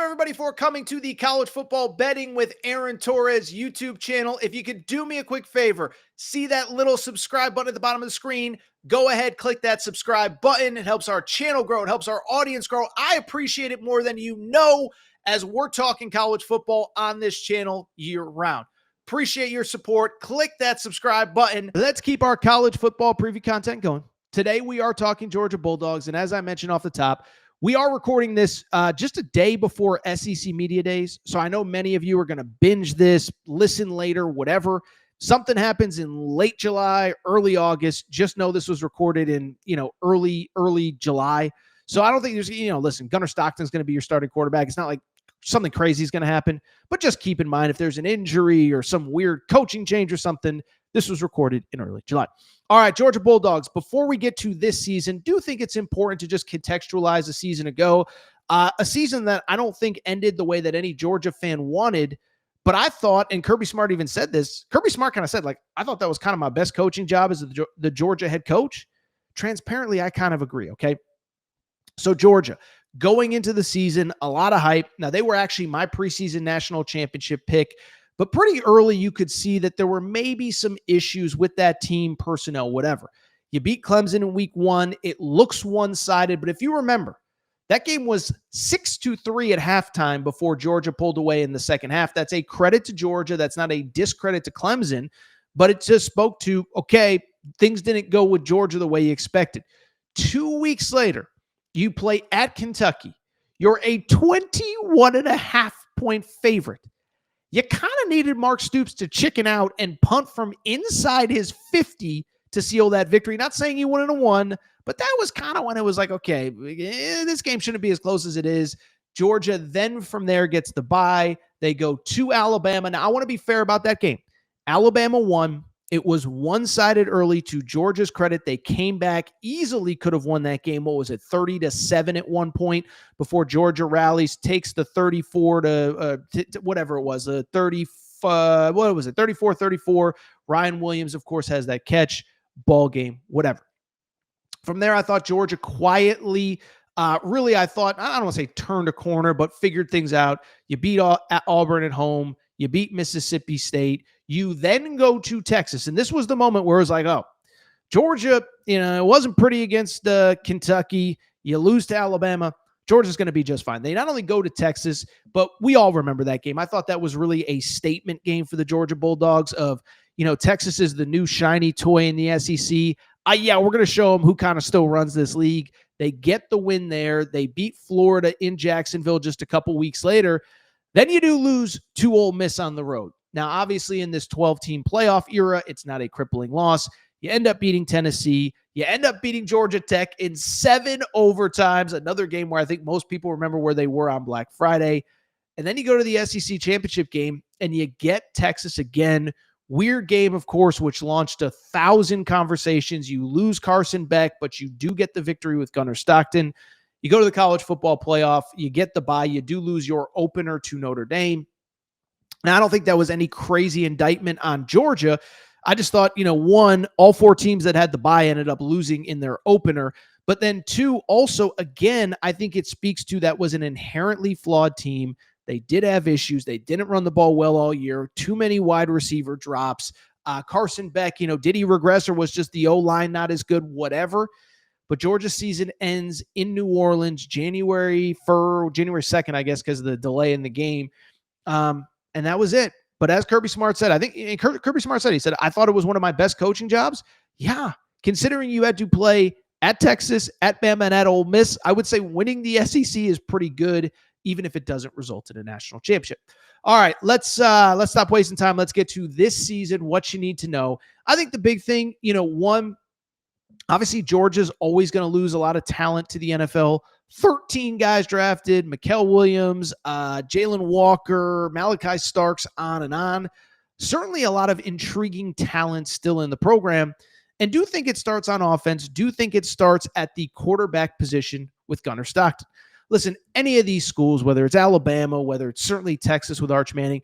everybody, for coming to the College Football Betting with Aaron Torres YouTube channel. If you could do me a quick favor, see that little subscribe button at the bottom of the screen. Go ahead, click that subscribe button. It helps our channel grow. It helps our audience grow. I appreciate it more than you know, as we're talking college football on this channel year round. Appreciate your support. Click that subscribe button. Let's keep our college football preview content going. Today, we are talking Georgia Bulldogs, and as I mentioned off the top, we are recording this just a day before SEC Media Days, so I know many of you are going to binge this, listen later, whatever. Something happens in late July, early August. Just know this was recorded in, early July. So I don't think there's, listen, Gunnar Stockton's going to be your starting quarterback. It's not like something crazy is going to happen, but just keep in mind if there's an injury or some weird coaching change or something, this was recorded in early July. All right, Georgia Bulldogs, before we get to this season, do think it's important to just contextualize a season ago, a season that I don't think ended the way that any Georgia fan wanted, but I thought, and Kirby Smart even said this, Kirby Smart kind of said, I thought that was kind of my best coaching job as the Georgia head coach. Transparently, I kind of agree, okay? So Georgia, going into the season, a lot of hype. Now, they were actually my preseason national championship pick, but pretty early you could see that there were maybe some issues with that team, personnel, whatever. You beat Clemson in week 1. It looks one-sided, but if you remember, that game was 6-3 at halftime before Georgia pulled away in the second half. That's a credit to Georgia. That's not a discredit to Clemson, but it just spoke to, okay, things didn't go with Georgia the way you expected. 2 weeks later, you play at Kentucky. You're a 21.5-point favorite. You kind of needed Mark Stoops to chicken out and punt from inside his 50 to seal that victory. Not saying he wouldn't have won, but that was kind of when it was like, okay, this game shouldn't be as close as it is. Georgia then from there gets the bye. They go to Alabama. Now, I want to be fair about that game. Alabama won. It was one-sided early. To Georgia's credit, they came back, easily could have won that game. What was it, 30-7 at one point before Georgia rallies, takes the 34 to whatever it was, 34-34. Ryan Williams, of course, has that catch, ball game, whatever. From there, I thought Georgia quietly, I don't want to say turned a corner, but figured things out. You beat Auburn at home. You beat Mississippi State. You then go to Texas. And this was the moment where it was like, oh, Georgia, it wasn't pretty against Kentucky. You lose to Alabama. Georgia's going to be just fine. They not only go to Texas, but we all remember that game. I thought that was really a statement game for the Georgia Bulldogs of, Texas is the new shiny toy in the SEC. We're going to show them who kind of still runs this league. They get the win there. They beat Florida in Jacksonville just a couple weeks later. Then you do lose to Ole Miss on the road. Now, obviously, in this 12-team playoff era, it's not a crippling loss. You end up beating Tennessee. You end up beating Georgia Tech in 7 overtimes, another game where I think most people remember where they were on Black Friday. And then you go to the SEC championship game, and you get Texas again. Weird game, of course, which launched 1,000 conversations. You lose Carson Beck, but you do get the victory with Gunnar Stockton. You go to the college football playoff. You get the bye. You do lose your opener to Notre Dame. Now, I don't think that was any crazy indictment on Georgia. I just thought, one, all 4 teams that had the bye ended up losing in their opener. But then 2, also, again, I think it speaks to that was an inherently flawed team. They did have issues. They didn't run the ball well all year. Too many wide receiver drops. Carson Beck, did he regress or was just the O-line not as good? Whatever. But Georgia's season ends in New Orleans, January 2nd, I guess, because of the delay in the game. And that was it. But as Kirby Smart said, Kirby Smart said, he said, I thought it was one of my best coaching jobs. Yeah. Considering you had to play at Texas, at Bama, and at Ole Miss, I would say winning the SEC is pretty good, even if it doesn't result in a national championship. All right, let's stop wasting time. Let's get to this season, what you need to know. I think the big thing, one, obviously Georgia's always going to lose a lot of talent to the NFL. 13 guys drafted, Mikael Williams, Jalen Walker, Malachi Starks, on and on. Certainly a lot of intriguing talent still in the program. And do think it starts on offense. Do think it starts at the quarterback position with Gunnar Stockton. Listen, any of these schools, whether it's Alabama, whether it's certainly Texas with Arch Manning,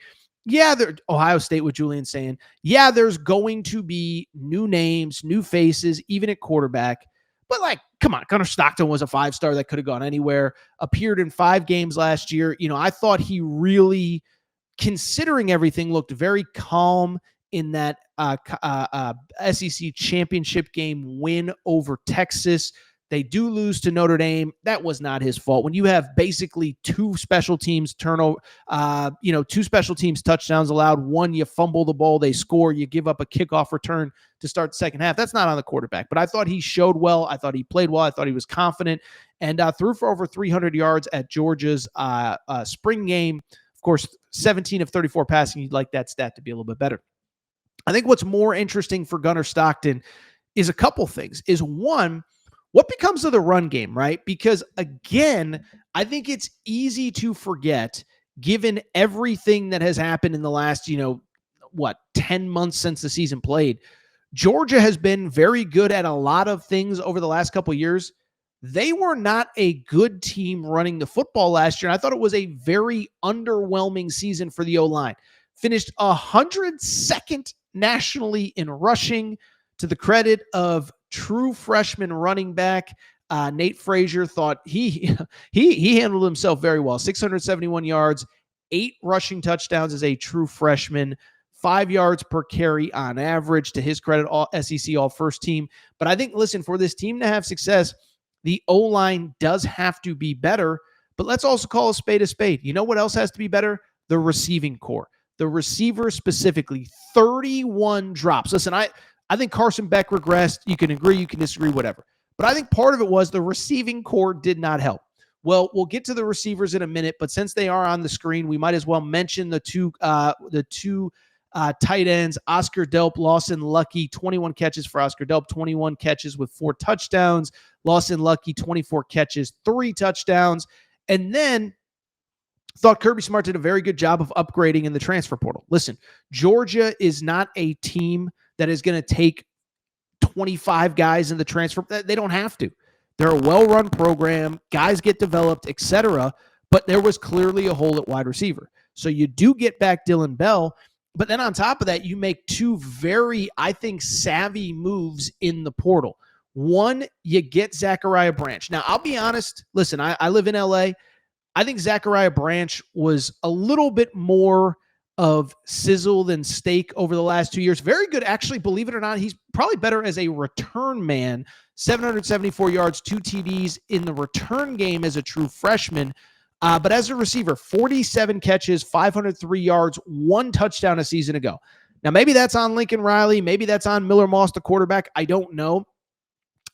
Ohio State with Julian Sayin, there's going to be new names, new faces, even at quarterback. But come on, Gunnar Stockton was a 5-star that could have gone anywhere, appeared in 5 games last year. I thought he really, considering everything, looked very calm in that SEC championship game win over Texas. They do lose to Notre Dame. That was not his fault. When you have basically 2 special teams turnover, 2 special teams touchdowns allowed, one you fumble the ball, they score, you give up a kickoff return to start the second half. That's not on the quarterback. But I thought he showed well. I thought he played well. I thought he was confident and threw for over 300 yards at Georgia's spring game. Of course, 17 of 34 passing. You'd like that stat to be a little bit better. I think what's more interesting for Gunnar Stockton is a couple things. Is one, what becomes of the run game, right? Because again, I think it's easy to forget, given everything that has happened in the last, 10 months since the season played. Georgia has been very good at a lot of things over the last couple of years. They were not a good team running the football last year. And I thought it was a very underwhelming season for the O-line. Finished 102nd nationally in rushing, to the credit of true freshman running back Nate Frazier. Thought he handled himself very well. 671 yards, 8 rushing touchdowns as a true freshman, 5 yards per carry on average. To his credit, all SEC, all first team. But I think, listen, for this team to have success, the O-line does have to be better. But let's also call a spade a spade. You know what else has to be better? The receiving core. The receivers specifically, 31 drops. Listen, I think Carson Beck regressed. You can agree, you can disagree, whatever. But I think part of it was the receiving core did not help. Well, we'll get to the receivers in a minute, but since they are on the screen, we might as well mention the two tight ends. Oscar Delp, Lawson Lucky, 21 catches for Oscar Delp, 21 catches with 4 touchdowns. Lawson Lucky, 24 catches, 3 touchdowns. And then thought Kirby Smart did a very good job of upgrading in the transfer portal. Listen, Georgia is not a team that is going to take 25 guys in the transfer. They don't have to. They're a well-run program. Guys get developed, etc. But there was clearly a hole at wide receiver. So you do get back Dylan Bell. But then on top of that, you make 2 very, I think, savvy moves in the portal. One, you get Zachariah Branch. Now, I'll be honest. Listen, I live in L.A. I think Zachariah Branch was a little bit more of sizzle than steak over the last 2 years. Very good, actually, believe it or not. He's probably better as a return man. 774 yards, 2 TDs in the return game as a true freshman. But as a receiver, 47 catches, 503 yards, 1 touchdown a season ago. Now, maybe that's on Lincoln Riley. Maybe that's on Miller Moss, the quarterback. I don't know.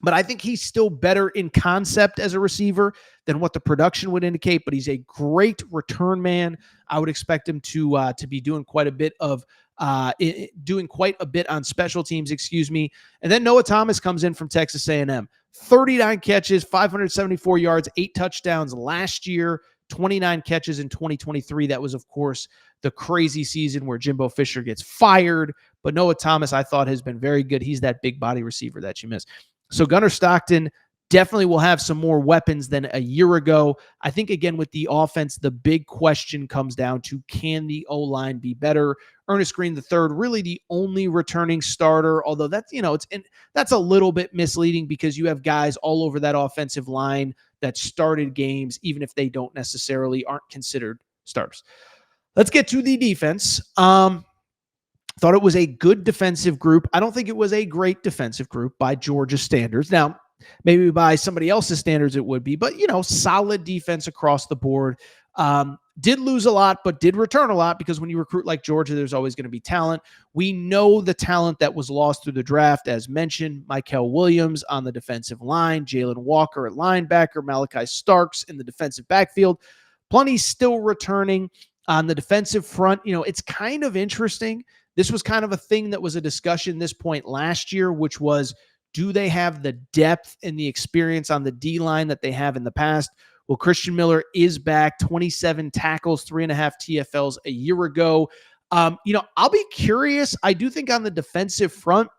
But I think he's still better in concept as a receiver than what the production would indicate. But he's a great return man. I would expect him to be doing quite a bit on special teams. And then Noah Thomas comes in from Texas A&M. 39 catches, 574 yards, 8 touchdowns last year. 29 catches in 2023. That was, of course, the crazy season where Jimbo Fisher gets fired. But Noah Thomas, I thought, has been very good. He's that big body receiver that you miss. So Gunnar Stockton definitely will have some more weapons than a year ago. I think, again, with the offense, the big question comes down to, can the O-line be better? Ernest Green III, really the only returning starter, although that's, that's a little bit misleading because you have guys all over that offensive line that started games, even if they don't necessarily aren't considered starters. Let's get to the defense. Thought it was a good defensive group. I don't think it was a great defensive group by Georgia standards. Now, maybe by somebody else's standards it would be, but, solid defense across the board. Did lose a lot, but did return a lot because when you recruit like Georgia, there's always going to be talent. We know the talent that was lost through the draft, as mentioned. Mykel Williams on the defensive line, Jalen Walker at linebacker, Malachi Starks in the defensive backfield. Plenty still returning on the defensive front. It's kind of interesting. This was kind of a thing that was a discussion this point last year, which was, do they have the depth and the experience on the D-line that they have in the past? Well, Christian Miller is back, 27 tackles, 3.5 TFLs a year ago. I'll be curious. I do think on the defensive front,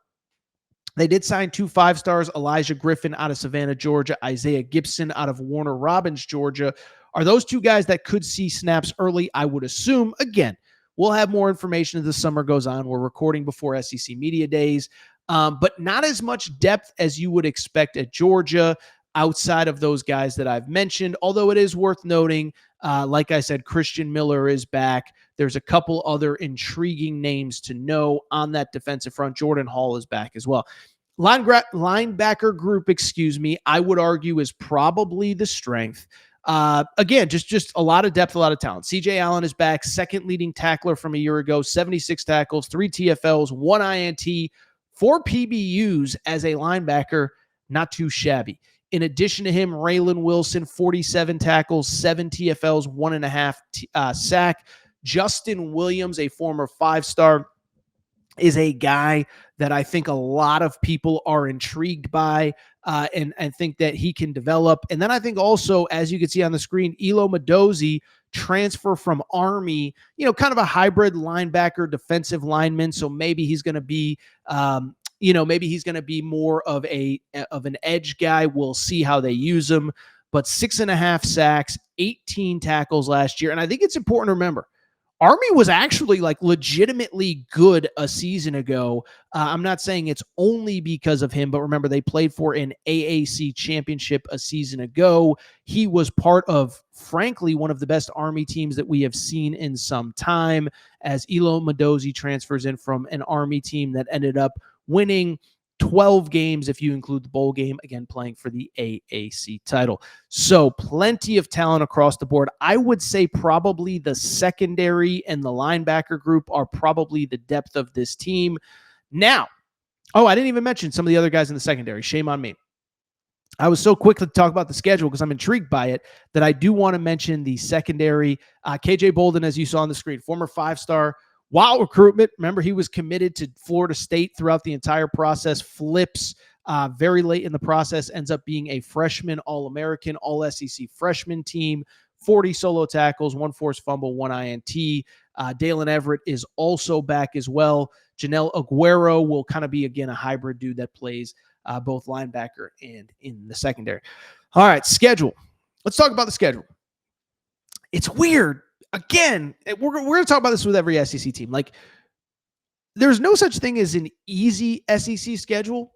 they did sign 2 5-stars, Elijah Griffin out of Savannah, Georgia, Isaiah Gibson out of Warner Robins, Georgia. Are those 2 guys that could see snaps early? I would assume. Again, we'll have more information as the summer goes on. We're recording before SEC Media Days, but not as much depth as you would expect at Georgia. outside of those guys that I've mentioned, although it is worth noting, like I said, Christian Miller is back. There's a couple other intriguing names to know on that defensive front. Jordan Hall is back as well. Linebacker group, I would argue is probably the strength. Again, just a lot of depth, a lot of talent. CJ Allen is back, second leading tackler from a year ago, 76 tackles, 3 TFLs, 1 INT, 4 PBUs as a linebacker. Not too shabby. In addition to him, Raylan Wilson, 47 tackles, 7 TFLs, 1.5 sack. Justin Williams, a former 5-star, is a guy that I think a lot of people are intrigued by and think that he can develop. And then I think also, as you can see on the screen, Elo Madozi, transfer from Army, kind of a hybrid linebacker, defensive lineman. So maybe he's going to be, maybe he's going to be more of an edge guy. We'll see how they use him. But 6.5 sacks, 18 tackles last year. And I think it's important to remember, Army was actually like legitimately good a season ago. I'm not saying it's only because of him, but remember, they played for an AAC championship a season ago. He was part of, frankly, one of the best Army teams that we have seen in some time, as Elo Madozi transfers in from an Army team that ended up winning 12 games if you include the bowl game, again, playing for the AAC title. So plenty of talent across the board. I would say probably the secondary and the linebacker group are probably the depth of this team. Now, I didn't even mention some of the other guys in the secondary. Shame on me. I was so quick to talk about the schedule because I'm intrigued by it that I do want to mention the secondary. KJ Bolden, as you saw on the screen, former 5-star. Wild recruitment. Remember, he was committed to Florida State throughout the entire process, flips very late in the process, ends up being a freshman All-American, All-SEC freshman team, 40 solo tackles, 1 forced fumble, 1 INT. Dalen Everett is also back as well. Janelle Aguero will kind of be, again, a hybrid dude that plays both linebacker and in the secondary. All right, schedule. Let's talk about the schedule. It's weird. Again, we're going to talk about this with every SEC team. Like, there's no such thing as an easy SEC schedule.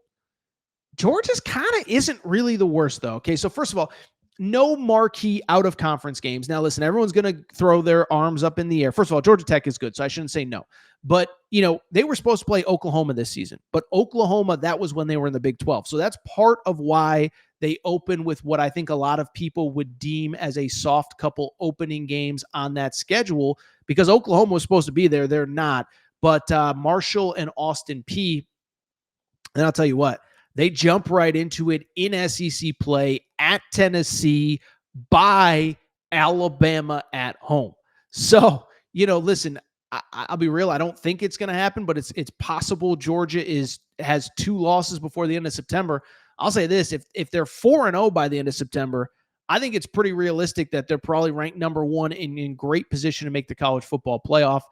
Georgia's kind of isn't really the worst, though. Okay, so first of all, no marquee out-of-conference games. Now, listen, everyone's going to throw their arms up in the air. First of all, Georgia Tech is good, so I shouldn't say no. But, they were supposed to play Oklahoma this season. But Oklahoma, that was when they were in the Big 12. So that's part of why they open with what I think a lot of people would deem as a soft couple opening games on that schedule, because Oklahoma was supposed to be there. They're not. But Marshall and Austin Peay, and I'll tell you what, they jump right into it in SEC play at Tennessee, by Alabama at home. So, listen, I'll be real. I don't think it's going to happen, but it's possible. Georgia has 2 losses before the end of September. I'll say this, if they're 4-0 by the end of September, I think it's pretty realistic that they're probably ranked number 1 in great position to make the college football playoff.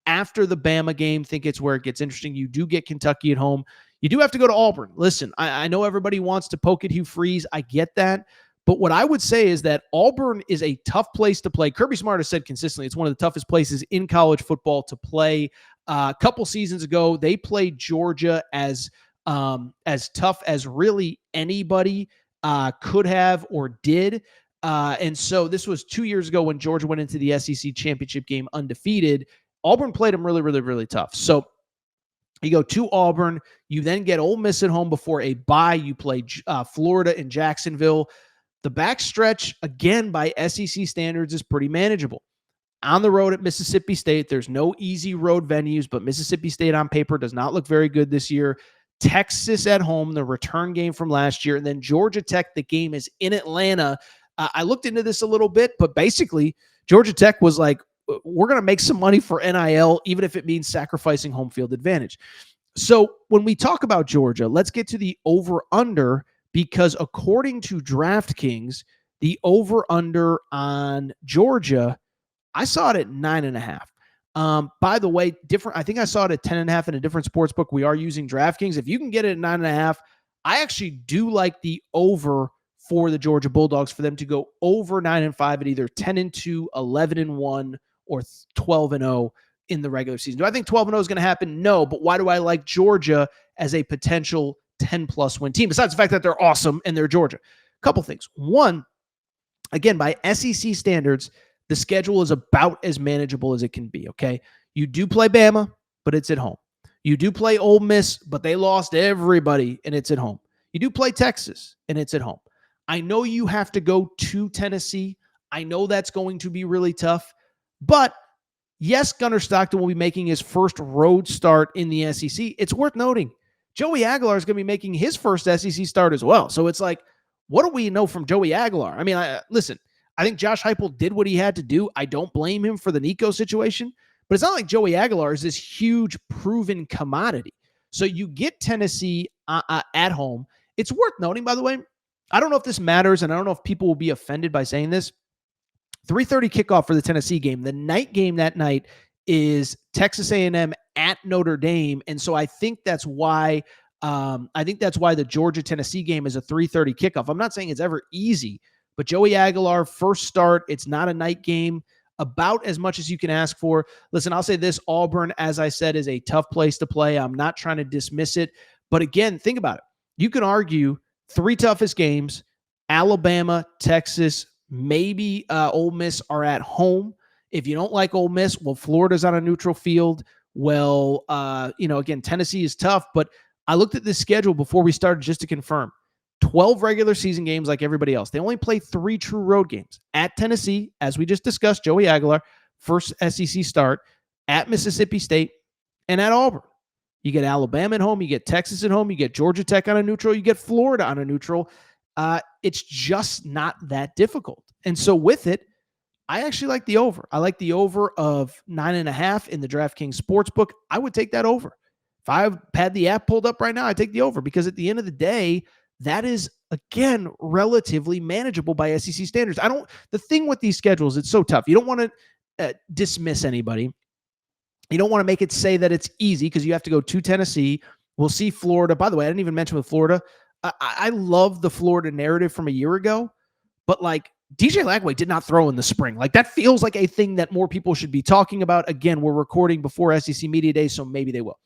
After the Bama game, think it's where it gets interesting. You do get Kentucky at home. You do have to go to Auburn. Listen, I know everybody wants to poke at Hugh Freeze. I get that. But what I would say is that Auburn is a tough place to play. Kirby Smart has said consistently it's one of the toughest places in college football to play. A couple seasons ago, they played Georgia as tough as really anybody could have or did. And so this was 2 years ago when Georgia went into the SEC championship game undefeated. Auburn played them really, really, really tough. So you go to Auburn. You then get Ole Miss at home before a bye. You play Florida and Jacksonville. The backstretch, again, by SEC standards, is pretty manageable. On the road at Mississippi State, there's no easy road venues, but Mississippi State on paper does not look very good this year. Texas at home, the return game from last year, and then Georgia Tech, the game is in Atlanta. I looked into this a little bit, but basically Georgia Tech was like, we're going to make some money for NIL, even if it means sacrificing home field advantage. So when we talk about Georgia, let's get to the over-under, because according to DraftKings, the over-under on Georgia, I saw it at 9.5. By the way, I think I saw it at 10.5 in a different sports book. We are using DraftKings. If you can get it at 9.5, I actually do like the over for the Georgia Bulldogs, for them to go over 9-5 at either 10-2, 11-1, or 12-0 in the regular season. Do I think 12-0 is going to happen? No, but why do I like Georgia as a potential 10-plus win team, besides the fact that they're awesome and they're Georgia? couple things. One, again, by SEC standards, the schedule is about as manageable as it can be, okay? You do play Bama, but it's at home. You do play Ole Miss, but they lost everybody, and it's at home. You do play Texas, and it's at home. I know you have to go to Tennessee. I know that's going to be really tough, but yes, Gunnar Stockton will be making his first road start in the SEC. It's worth noting, Joey Aguilar is going to be making his first SEC start as well. So it's like, what do we know from Joey Aguilar? I mean, listen, I think Josh Heupel did what he had to do. I don't blame him for the Nico situation, but it's not like Joey Aguilar is this huge proven commodity. So you get Tennessee at home. It's worth noting, by the way, I don't know if this matters, and I don't know if people will be offended by saying this. 3:30 kickoff for the Tennessee game. The night game that night is Texas A&M at Notre Dame, and so I think that's why the Georgia-Tennessee game is a 3:30 kickoff. I'm not saying it's ever easy, but Joey Aguilar, first start. It's not a night game. About as much as you can ask for. Listen, I'll say this: Auburn, as I said, is a tough place to play. I'm not trying to dismiss it, but again, think about it. You can argue 3 toughest games: Alabama, Texas, maybe Ole Miss are at home. If you don't like Ole Miss, well, Florida's on a neutral field. Well, again, Tennessee is tough, but I looked at this schedule before we started just to confirm. 12 regular season games like everybody else. They only play 3 true road games. At Tennessee, as we just discussed, Joey Aguilar, first SEC start, at Mississippi State, and at Auburn. You get Alabama at home, you get Texas at home, you get Georgia Tech on a neutral, you get Florida on a neutral. It's just not that difficult. And so with it, I actually like the over. I like the over of 9.5 in the DraftKings Sportsbook. I would take that over. If I had the app pulled up right now, I'd take the over, because at the end of the day, that is, again, relatively manageable by SEC standards. The thing with these schedules, it's so tough. You don't want to dismiss anybody. You don't want to make it say that it's easy, because you have to go to Tennessee. We'll see Florida. By the way, I didn't even mention with Florida. I love the Florida narrative from a year ago, but like DJ Lagway did not throw in the spring. Like that feels like a thing that more people should be talking about. Again, we're recording before SEC Media Day, so maybe they will.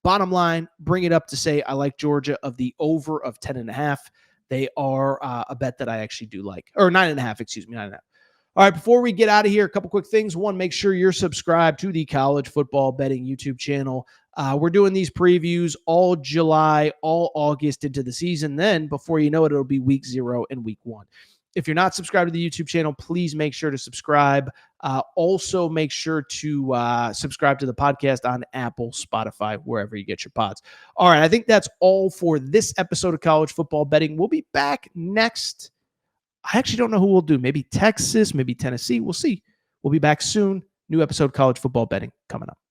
Bottom line, bring it up to say I like Georgia of the over of 10.5. They are a bet that I actually do like. Or 9.5, excuse me, 9.5. All right, before we get out of here, a couple quick things. One, make sure you're subscribed to the College Football Betting YouTube channel. We're doing these previews all July, all August into the season. Then, before you know it, it'll be week 0 and week 1. If you're not subscribed to the YouTube channel, please make sure to subscribe. Also, make sure to subscribe to the podcast on Apple, Spotify, wherever you get your pods. All right, I think that's all for this episode of College Football Betting. We'll be back next. I actually don't know who we'll do. Maybe Texas, maybe Tennessee. We'll see. We'll be back soon. New episode of College Football Betting coming up.